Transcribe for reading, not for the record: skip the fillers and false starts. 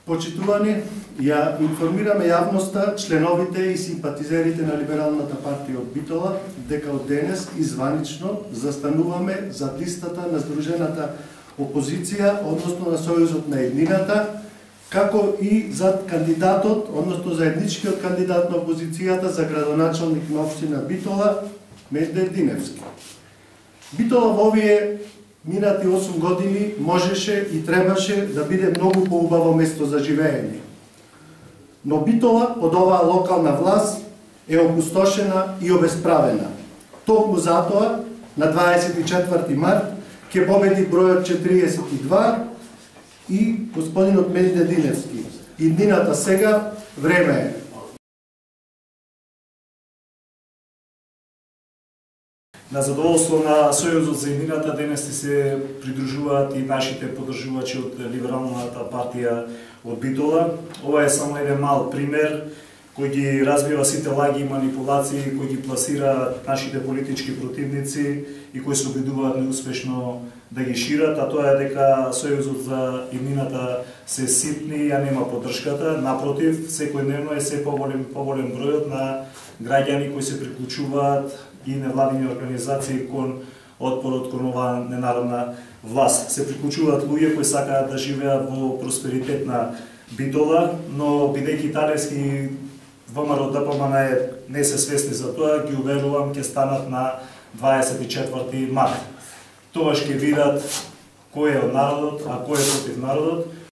Почитувани, ја информираме јавноста, членовите и симпатизерите на Либералната партија од Битола, дека од денес изванично застануваме за листата на Сдружената опозиција, односно на Сојузот на еднината, како и за кандидатот, односно заедничкиот кандидат на опозицијата за градоначалник на општина Битола, Медвед Диневски. Битола во овие минати 8 години можеше и требаше да биде многу поубаво место за живеење. Но Битола под оваа локална власт е опустошена и обесправена. Токму затоа, на 24 март, ќе победи бројот 42 и господинот Медвед Диневски. Иднината сега, време е. На задоволство на Сојузот за еднината денес се придружуваат и нашите поддржувачи од Либералната партија од Битола. Ова е само еден мал пример кој ги разбива сите лаги и манипулации кои ги пласира нашите политички противници и кои се обидуваат неуспешно да ги шират, а тоа е дека Сојузот за еднината се ситни, ја нема поддршката, напротив, секојдневно е се поголем бројот на граѓани кои се приклучуваат и невладини организации кон отпорот кон оваа ненародна власт. Се приклучуваат луѓе кои сакаат да живеат во просперитетна Битола, но бидејќи италијски ВМРО-ДПМН не се свесни за тоа, ги уверувам ќе станат на 24 март. Тогаш ќе видат кој е од народот, а кој е против народот.